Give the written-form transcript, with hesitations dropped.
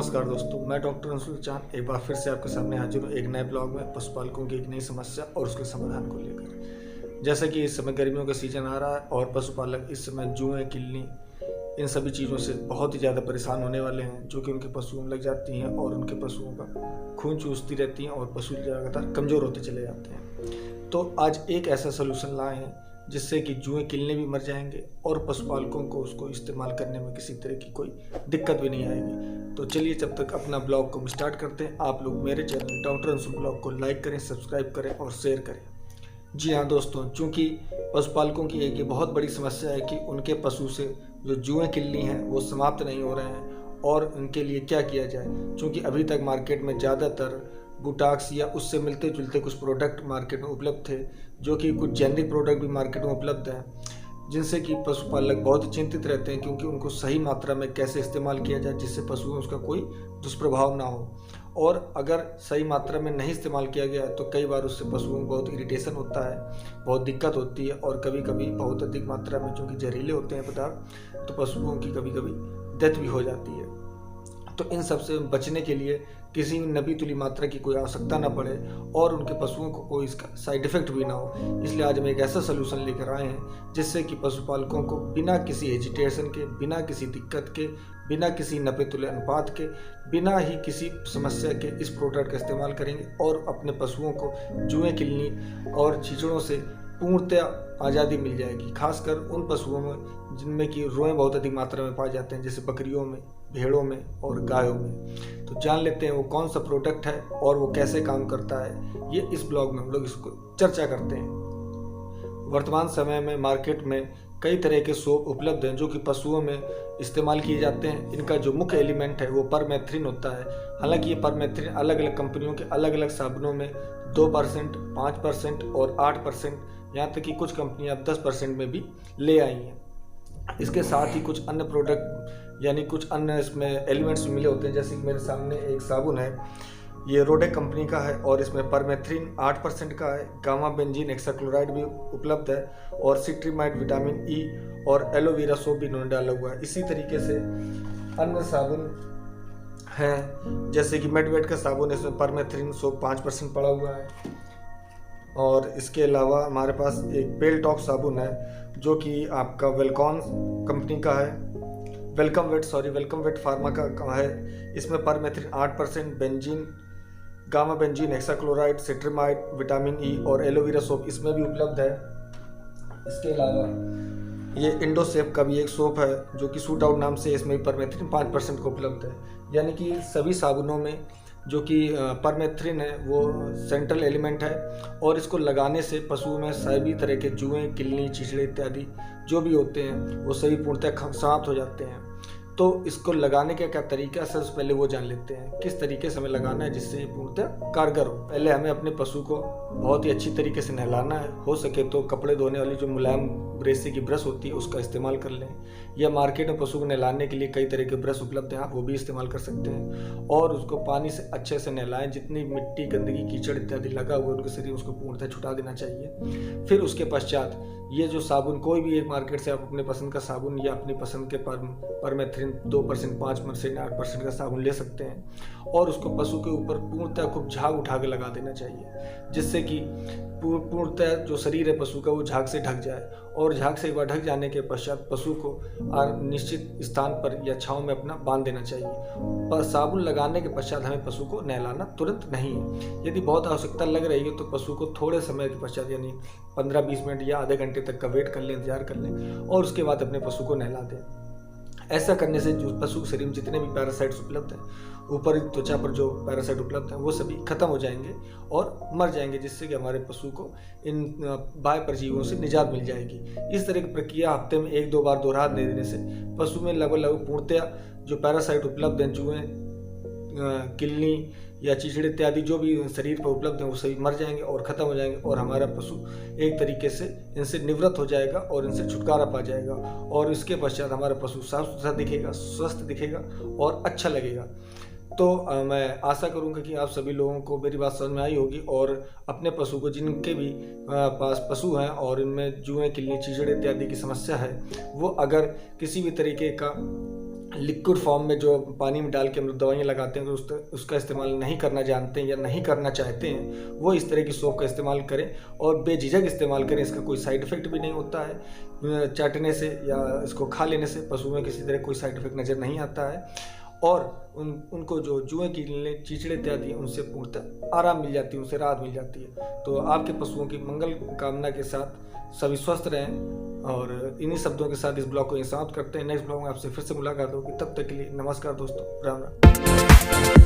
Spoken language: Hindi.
नमस्कार दोस्तों, मैं डॉक्टर अंशुल चांद एक बार फिर से आपके सामने हाजिर हूँ एक नए ब्लॉग में पशुपालकों की एक नई समस्या और उसके समाधान को लेकर। जैसा कि इस समय गर्मियों का सीजन आ रहा है और पशुपालक इस समय जुएं, किल्ली इन सभी चीज़ों से बहुत ही ज़्यादा परेशान होने वाले हैं, जो कि उनके पशुओं में लग जाती हैं और उनके पशुओं का खून चूसती रहती हैं और पशु लगातार कमज़ोर होते चले जाते हैं। तो आज एक ऐसा सोल्यूशन लाए हैं जिससे कि जुएं, किल्ले भी मर जाएंगे और पशुपालकों को उसको इस्तेमाल करने में किसी तरह की कोई दिक्कत भी नहीं आएगी। तो चलिए जब तक अपना ब्लॉग को स्टार्ट करते हैं, आप लोग मेरे चैनल डॉक्टर अंशुल ब्लॉग को लाइक करें, सब्सक्राइब करें और शेयर करें। जी हाँ दोस्तों, चूँकि पशुपालकों की एक ये बहुत बड़ी समस्या है कि उनके पशु से जो जुएं, किल्ली हैं वो समाप्त नहीं हो रहे हैं और उनके लिए क्या किया जाए। चूँकि अभी तक मार्केट में ज़्यादातर बुटाक्स या उससे मिलते जुलते कुछ प्रोडक्ट मार्केट में उपलब्ध थे, जो कि कुछ जेनरिक प्रोडक्ट भी मार्केट में उपलब्ध हैं, जिनसे कि पशुपालक बहुत ही चिंतित रहते हैं क्योंकि उनको सही मात्रा में कैसे इस्तेमाल किया जाए जिससे पशुओं में उसका कोई दुष्प्रभाव ना हो। और अगर सही मात्रा में नहीं इस्तेमाल किया गया तो कई बार उससे पशुओं में बहुत इरिटेशन होता है, बहुत दिक्कत होती है और कभी कभी बहुत अधिक मात्रा में, चूँकि जहरीले होते हैं पदार्थ, तो पशुओं की कभी कभी डेथ भी हो जाती है। तो इन सब से बचने के लिए किसी नबी तुली मात्रा की कोई आवश्यकता ना पड़े और उनके पशुओं को कोई इसका साइड इफेक्ट भी ना हो, इसलिए आज हम एक ऐसा सलूशन लेकर आए हैं जिससे कि पशुपालकों को बिना किसी हेजिटेशन के, बिना किसी दिक्कत के, बिना किसी नपे तुले अनुपात के, बिना ही किसी समस्या के इस प्रोडक्ट का इस्तेमाल करेंगे और अपने पशुओं को जुएं, किल्ली और चीचड़ों से पूर्णतः आज़ादी मिल जाएगी। खासकर उन पशुओं में जिनमें कि रोएं बहुत अधिक मात्रा में पाए जाते हैं, जैसे बकरियों में, भेड़ों में और गायों में। तो जान लेते हैं वो कौन सा प्रोडक्ट है और वो कैसे काम करता है, ये इस ब्लॉग में हम लोग इसको चर्चा करते हैं। वर्तमान समय में मार्केट में कई तरह के सोप उपलब्ध हैं जो कि पशुओं में इस्तेमाल किए जाते हैं। इनका जो मुख्य एलिमेंट है वो परमेथ्रिन होता है। हालांकि ये परमेथ्रिन अलग अलग कंपनियों के अलग अलग साबुनों में 2%, 5% और 8%, यहाँ तक कि कुछ कंपनियां अब 10% में भी ले आई हैं। इसके साथ ही कुछ अन्य प्रोडक्ट यानी कुछ अन्य इसमें एलिमेंट्स मिले होते हैं, जैसे कि मेरे सामने एक साबुन है, ये रोडेक कंपनी का है और इसमें परमेथ्रिन 8% का है, गामा बेंजीन हेक्साक्लोराइड भी उपलब्ध है और सिट्रीमाइड, विटामिन ई और एलोवेरा सोप भी इन्होंने डाला हुआ है। इसी तरीके से अन्य साबुन हैं, जैसे कि मेडवेट का साबुन, इसमें परमेथ्रिन सोप 5% पड़ा हुआ है। और इसके अलावा हमारे पास एक पेल टॉक साबुन है जो कि आपका वेलकॉन कंपनी का है, वेलकम वेट फार्मा का है। इसमें permethrin 8%, benzene, gamma benzene hexachloride, cetrimide, vitamin E और एलोवेरा सोप इसमें भी उपलब्ध है। इसके अलावा ये इंडोसेफ का भी एक सोप है जो कि सूट आउट नाम से, इसमें भी परमेथ्रिन 5% का उपलब्ध है। यानी कि सभी साबुनों में जो कि परमेथ्रिन है वो सेंट्रल एलिमेंट है और इसको लगाने से पशुओं में सभी तरह के जुएं, किल्ली, चिचड़े इत्यादि जो भी होते हैं वो सभी पूर्णतः समाप्त हो जाते हैं। तो इसको लगाने का क्या तरीका है, सबसे पहले वो जान लेते हैं किस तरीके से हमें लगाना है जिससे ये पूर्णतः कारगर हो। पहले हमें अपने पशु को बहुत ही अच्छी तरीके से नहलाना है। हो सके तो कपड़े धोने वाली जो मुलायम रेशे की ब्रश होती है उसका इस्तेमाल कर लें, या मार्केट में पशु को नहलाने के लिए कई तरह के ब्रश उपलब्ध हैं, आप वो भी इस्तेमाल कर सकते हैं। और उसको पानी से अच्छे से नहलाएं, जितनी मिट्टी, गंदगी, कीचड़ इत्यादि लगा हुआ है उनके शरीर उसको पूर्णतः छुटा देना चाहिए। फिर उसके पश्चात ये जो साबुन, कोई भी एक मार्केट से आप अपने पसंद का साबुन या अपनी पसंद के परमेथ्रिन 2%, 5%, 8% का साबुन ले सकते हैं और उसको पशु के ऊपर पूर्णतः खूब झाग उठा के लगा देना चाहिए, जिससे कि पूर्णतः जो शरीर है पशु का वो झाग से ढक जाए। और झाग से एक बार ढक जाने के पश्चात पशु को निश्चित स्थान पर या छांव में अपना बांध देना चाहिए। पर साबुन लगाने के पश्चात हमें पशु को नहलाना तुरंत नहीं है। यदि बहुत आवश्यकता लग रही है तो पशु को थोड़े समय के पश्चात यानी 15-20 मिनट या आधे घंटे तक का वेट कर लें, इंतजार कर लें और उसके बाद अपने पशु को नहला दें। ऐसा करने से जो पशु के शरीर में जितने भी पैरासाइट्स उपलब्ध हैं, ऊपर त्वचा पर जो पैरासाइट उपलब्ध हैं, वो सभी खत्म हो जाएंगे और मर जाएंगे, जिससे कि हमारे पशु को इन बाह्य परजीवियों से निजात मिल जाएगी। इस तरह की प्रक्रिया हफ्ते में 1-2 बार दोहरा देने से पशु में लगभग पूर्णतः जो पैरासाइट उपलब्ध हैं, जुएं, किल्ली या चिचड़े इत्यादि जो भी शरीर पर उपलब्ध हैं वो सभी मर जाएंगे और ख़त्म हो जाएंगे और हमारा पशु एक तरीके से इनसे निवृत्त हो जाएगा और इनसे छुटकारा पा जाएगा। और इसके पश्चात हमारा पशु साफ सुथरा दिखेगा, स्वस्थ दिखेगा और अच्छा लगेगा। तो मैं आशा करूंगा कि आप सभी लोगों को मेरी बात समझ में आई होगी और अपने पशु को, जिनके भी पास पशु हैं और इनमें जुएं, किल्ली, चिचड़े इत्यादि की समस्या है, वो अगर किसी भी तरीके का लिक्विड फॉर्म में जो पानी में डाल के हम लोग दवाइयाँ लगाते हैं तो उसका इस्तेमाल नहीं करना जानते हैं या नहीं करना चाहते हैं, वो इस तरह की सोप का इस्तेमाल करें और बेझिझक इस्तेमाल करें। इसका कोई साइड इफ़ेक्ट भी नहीं होता है, चाटने से या इसको खा लेने से पशुओं में किसी तरह कोई साइड इफ़ेक्ट नज़र नहीं आता है और उनको जो जुएँ कीड़े चीचड़े इत्यादि हैं उनसे पूर्णतः आराम मिल जाती है, उनसे राहत मिल जाती है। तो आपके पशुओं की मंगल कामना के साथ सभी स्वस्थ रहें और इन्हीं शब्दों के साथ इस ब्लॉग को समाप्त करते हैं। नेक्स्ट ब्लॉग में आपसे फिर से मुलाकात होगी, तब तक के लिए नमस्कार दोस्तों, राम राम।